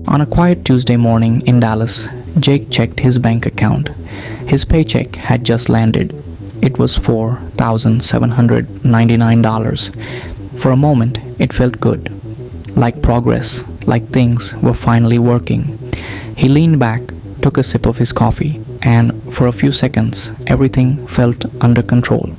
On a quiet Tuesday morning in Dallas, Jake checked his bank account. His paycheck had just landed. It was $4,799. For a moment, it felt good, like progress, like things were finally working. He leaned back, took a sip of his coffee, and for a few seconds, everything felt under control.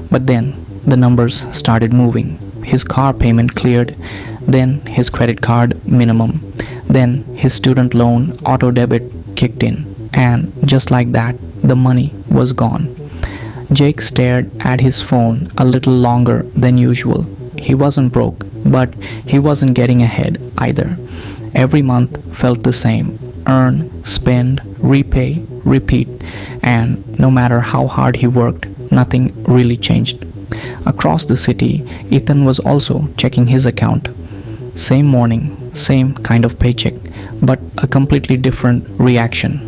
But then, the numbers started moving. His car payment cleared, then his credit card minimum, then his student loan auto debit kicked in, and just like that, the money was gone. Jake stared at his phone a little longer than usual. He wasn't broke, but he wasn't getting ahead either. Every month felt the same: earn, spend, repay, repeat, and no matter how hard he worked, nothing really changed. Across the city, Ethan was also checking his account. Same morning, same kind of paycheck, but a completely different reaction.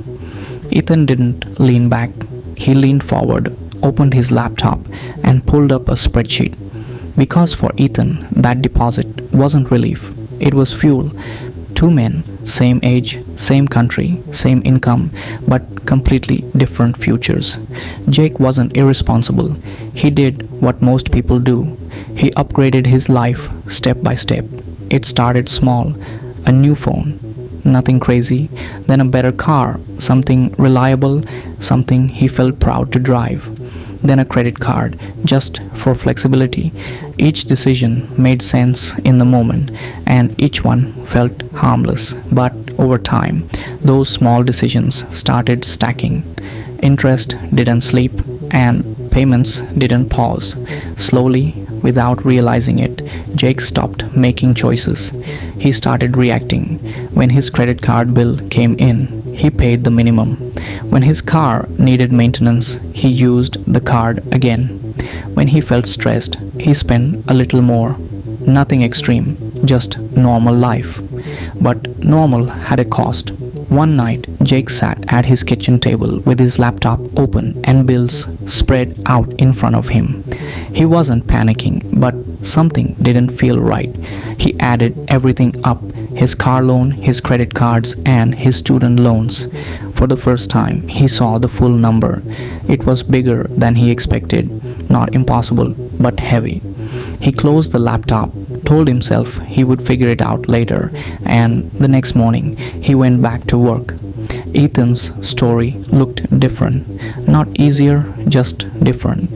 Ethan didn't lean back. He leaned forward, opened his laptop, and pulled up a spreadsheet. Because for Ethan, that deposit wasn't relief, it was fuel. Two men, same age, same country, same income, but completely different futures. Jake wasn't irresponsible. He did what most people do. He upgraded his life step by step. It started small: a new phone, nothing crazy, then a better car, something reliable, something he felt proud to drive, then a credit card, just for flexibility. Each decision made sense in the moment, and each one felt harmless. But over time, those small decisions started stacking. Interest didn't sleep, and payments didn't pause. Slowly, without realizing it, Jake stopped making choices. He started reacting. When his credit card bill came in, he paid the minimum. When his car needed maintenance, he used the card again. When he felt stressed, he spent a little more. Nothing extreme, just normal life. But normal had a cost. One night, Jake sat at his kitchen table with his laptop open and bills spread out in front of him. He wasn't panicking, but something didn't feel right. He added everything up: his car loan, his credit cards, and his student loans. For the first time, he saw the full number. It was bigger than he expected, not impossible, but heavy. He closed the laptop, told himself he would figure it out later, and the next morning he went back to work. Ethan's story looked different. Not easier, just different.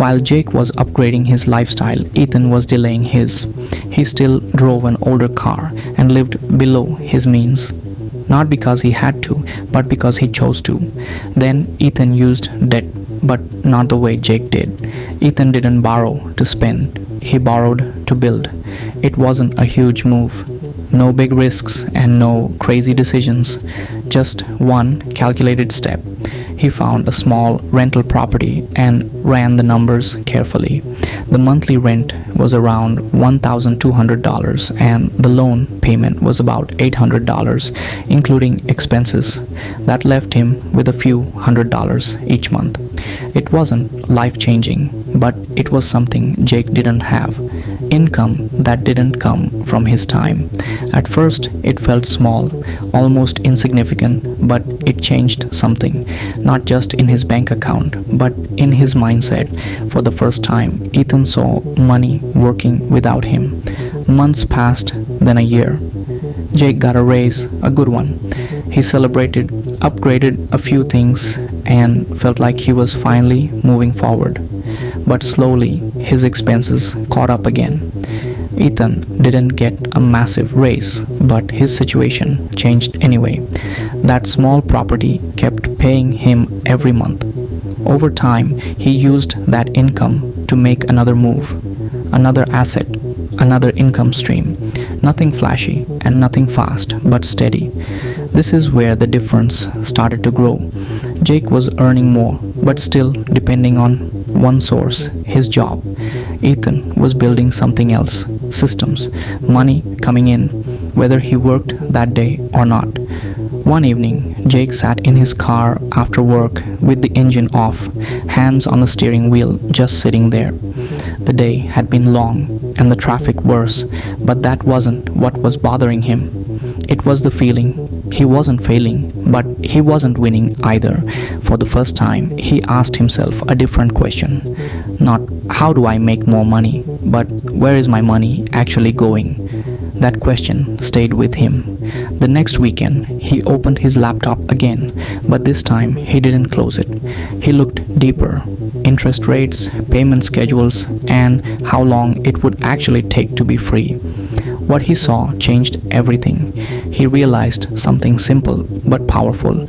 While Jake was upgrading his lifestyle, Ethan was delaying his. He still drove an older car and lived below his means. Not because he had to, but because he chose to. Then Ethan used debt, but not the way Jake did. Ethan didn't borrow to spend. He borrowed to build. It wasn't a huge move. No big risks and no crazy decisions. Just one calculated step. He found a small rental property and ran the numbers carefully. The monthly rent was around $1,200 and the loan payment was about $800, including expenses. That left him with a few $100s each month. It wasn't life-changing, but it was something Jake didn't have. Income that didn't come from his time. At first, it felt small, almost insignificant, but it changed something, not just in his bank account, but in his mindset. For the first time, Ethan saw money working without him. Months passed, then a year. Jake got a raise, a good one. He celebrated, upgraded a few things, and felt like he was finally moving forward. But slowly, his expenses caught up again. Ethan didn't get a massive raise, but his situation changed anyway. That small property kept paying him every month. Over time, he used that income to make another move, another asset, another income stream. Nothing flashy and nothing fast, but steady. This is where the difference started to grow. Jake was earning more, but still depending on one source, his job. Ethan was building something else: systems, money coming in, whether he worked that day or not. One evening, Jake sat in his car after work with the engine off, hands on the steering wheel, just sitting there. The day had been long and the traffic worse, but that wasn't what was bothering him. It was the feeling. He wasn't failing, but he wasn't winning either. For the first time, he asked himself a different question. Not how do I make more money, but where is my money actually going? That question stayed with him. The next weekend, he opened his laptop again, but this time he didn't close it. He looked deeper. Interest rates, payment schedules, and how long it would actually take to be free. What he saw changed everything. He realized something simple but powerful.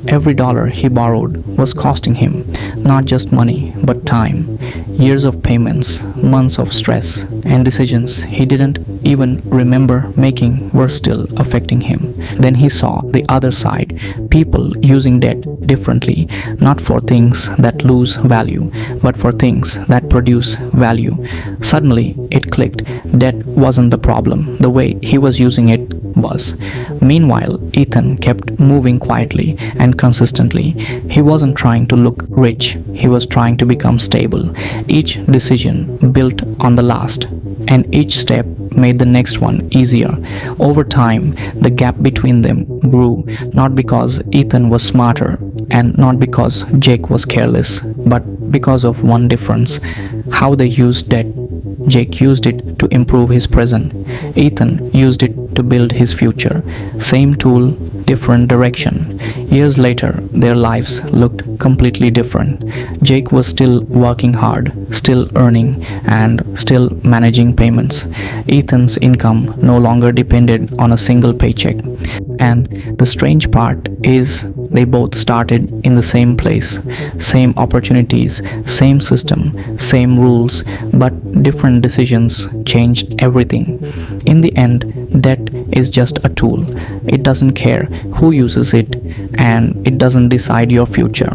Every dollar he borrowed was costing him not just money but time. Years of payments, months of stress, and decisions he didn't even remember making were still affecting him. Then he saw the other side, people using debt differently, not for things that lose value, but for things that produce value. Suddenly, it clicked. Debt wasn't the problem, the way he was using it was. Meanwhile, Ethan kept moving quietly and consistently. He wasn't trying to look rich, he was trying to become stable. Each decision built on the last, and each step made the next one easier. Over time, the gap between them grew, not because Ethan was smarter and not because Jake was careless, but because of one difference: how they used debt. Jake used it to improve his present. Ethan used it to build his future. Same tool, different direction. Years later, their lives looked completely different. Jake was still working hard, still earning, and still managing payments. Ethan's income no longer depended on a single paycheck. And the strange part is they both started in the same place, same opportunities, same system, same rules, but different decisions changed everything. In the end, debt is just a tool. It doesn't care who uses it, and it doesn't decide your future.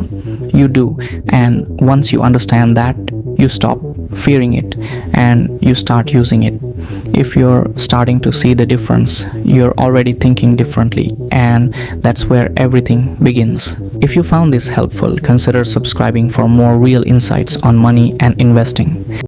You do, and once you understand that, you stop fearing it and you start using it. If you're starting to see the difference, you're already thinking differently, and that's where everything begins. If you found this helpful, consider subscribing for more real insights on money and investing.